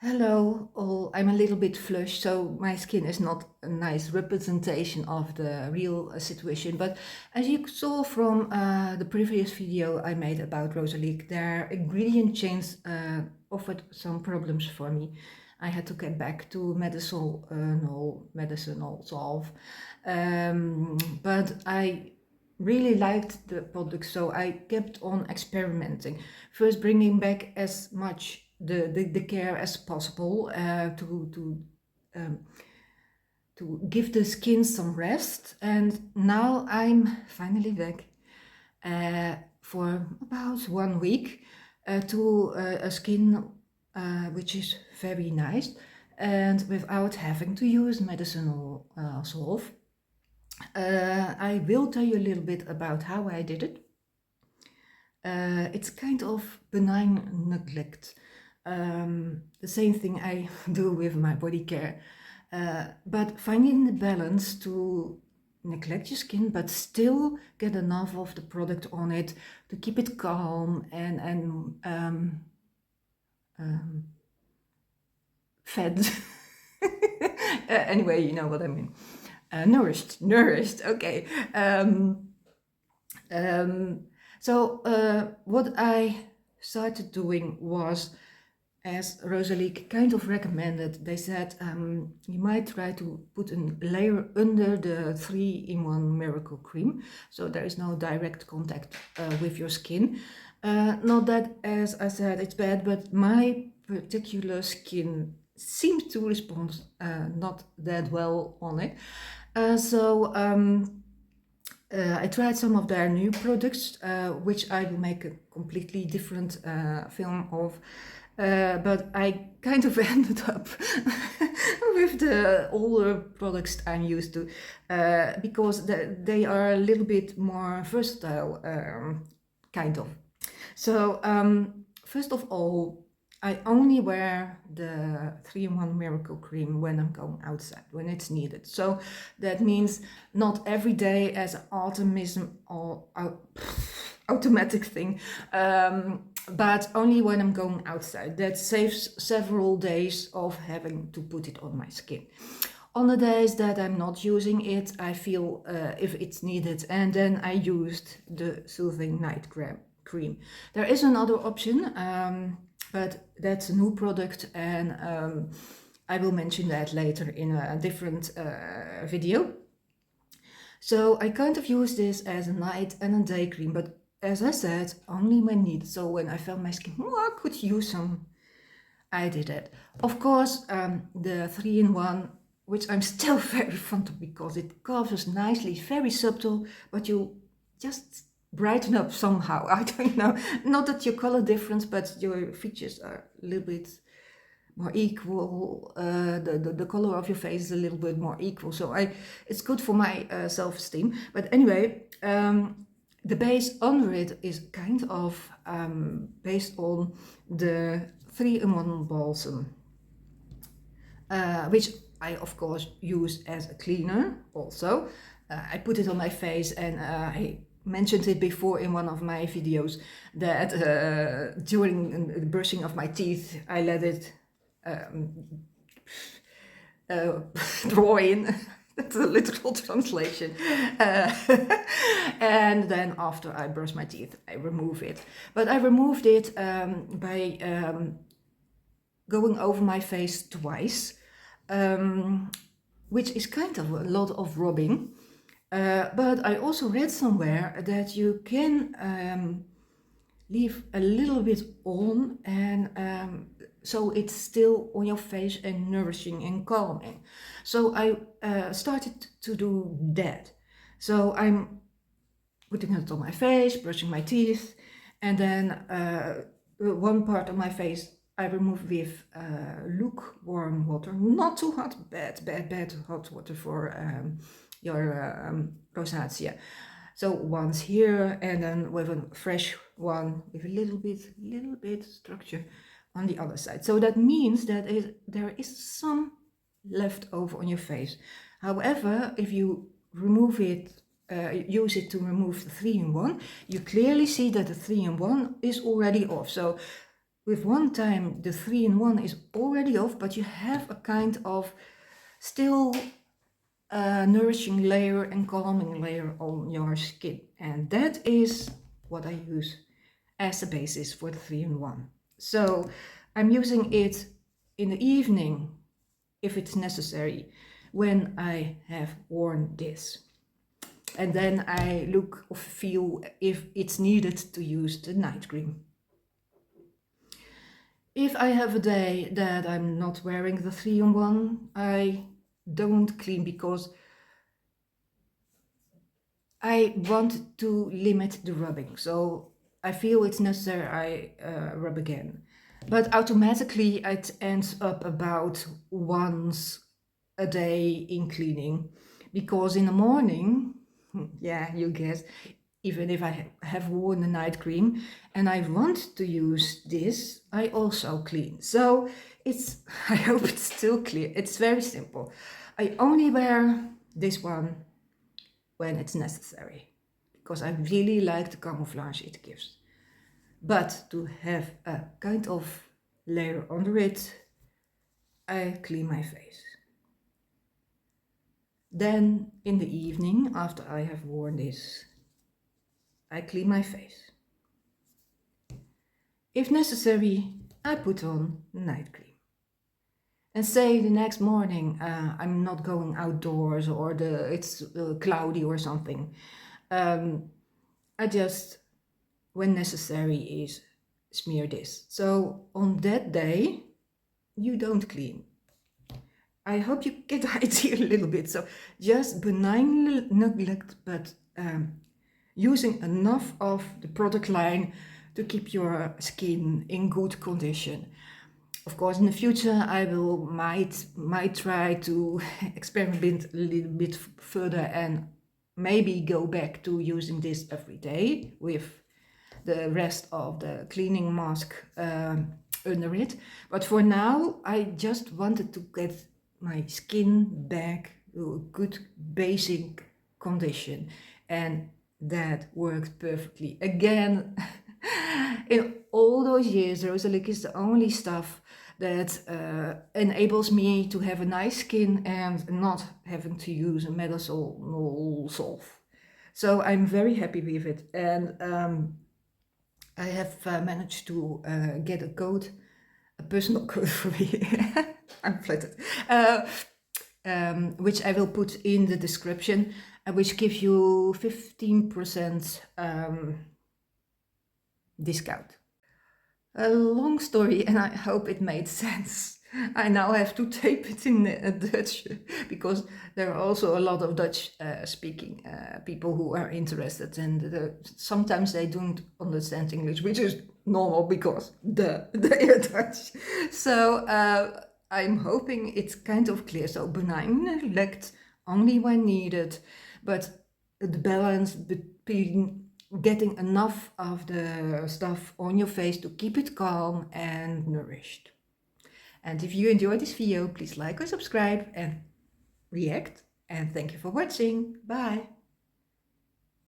Hello, all. I'm a little bit flushed, so my skin is not a nice representation of the real situation. But as you saw from the previous video I made about rosalique, their ingredient chains offered some problems for me. I had to get back to medicinal salve, but I really liked the product, so I kept on experimenting. First, bringing back as much the care as possible um, to give the skin some rest. And now I'm finally back for about 1 week to a skin which is very nice and without having to use medicinal salve. I will tell you a little bit about how I did it. It's kind of benign neglect. The same thing I do with my body care. But finding the balance to neglect your skin but still get enough of the product on it to keep it calm and fed. Anyway, you know what I mean. Nourished, okay. So what I started doing was, as Rosalique kind of recommended, they said you might try to put a layer under the 3-in-1 miracle cream, so there is no direct contact with your skin. Not that, as I said, it's bad, but my particular skin seems to respond not that well on it. I tried some of their new products, which I will make a completely different film of. But I kind of ended up with the older products I'm used to, because they are a little bit more versatile, kind of. So first of all, I only wear the 3-in-1 miracle cream when I'm going outside, when it's needed. So that means not every day as an automatic thing, but only when I'm going outside. That saves several days of having to put it on my skin. On the days that I'm not using it, I feel if it's needed, and then I used the soothing night cream. There is another option, but that's a new product, and I will mention that later in a different video. So I kind of use this as a night and a day cream, but as I said, only when needed. So when I felt my skin, I could use some, I did it. Of course, the 3-in-1, which I'm still very fond of because it covers nicely, very subtle, but you just brighten up somehow. I don't know, not that your color difference, but your features are a little bit more equal. The color of your face is a little bit more equal, so it's good for my self-esteem. But anyway, the base under it is kind of based on the 3-in-1 balsam, which I of course use as a cleaner also. I put it on my face, and I mentioned it before in one of my videos that during the brushing of my teeth I let it draw in. That's a literal translation. And then after I brush my teeth, I remove it. But I removed it by going over my face twice, which is kind of a lot of rubbing. But I also read somewhere that you can leave a little bit on, and so it's still on your face and nourishing and calming. So I started to do that. So I'm putting it on my face, brushing my teeth, and then one part of my face I remove with lukewarm water, not too hot, bad hot water for your rosacea. So once here, and then with a fresh one with a little bit structure on the other side. So that means that there is some left over on your face. However, if you remove it, use it to remove the 3-in-1, you clearly see that the 3-in-1 is already off. So with one time the 3-in-1 is already off, but you have a kind of still nourishing layer and calming layer on your skin. And that is what I use as a basis for the 3-in-1. So I'm using it in the evening if it's necessary when I have worn this. And then I look or feel if it's needed to use the night cream. If I have a day that I'm not wearing the 3-in-1, I don't clean because I want to limit the rubbing. So I feel it's necessary I rub again. But automatically it ends up about once a day in cleaning, because in the morning, yeah, you guess, even if I have worn the night cream and I want to use this, I also clean. So it's, I hope it's still clear. It's very simple. I only wear this one when it's necessary, because I really like the camouflage it gives. But to have a kind of layer under it, I clean my face. Then in the evening, after I have worn this, I clean my face. If necessary, I put on night cream. And say the next morning I'm not going outdoors, or it's cloudy or something. I just, when necessary, is smear this. So on that day, you don't clean. I hope you get the idea a little bit. So just benign neglect, but using enough of the product line to keep your skin in good condition. Of course, in the future, I might try to experiment a little bit further and maybe go back to using this every day with the rest of the cleaning mask under it. But for now, I just wanted to get my skin back to a good basic condition, and that worked perfectly. Again, in all those years, Rosalique is the only stuff that enables me to have a nice skin and not having to use a medicinal salve. So I'm very happy with it, and I have managed to get a code, a personal code for me. I'm flattered. Which I will put in the description, which gives you 15% discount. A long story, and I hope it made sense. I now have to tape it in Dutch, because there are also a lot of Dutch speaking people who are interested, and sometimes they don't understand English, which is normal because they are Dutch. So I'm hoping it's kind of clear. So benign neglect only when needed, but the balance between getting enough of the stuff on your face to keep it calm and nourished. And if you enjoyed this video, please like or subscribe and react. And thank you for watching. Bye.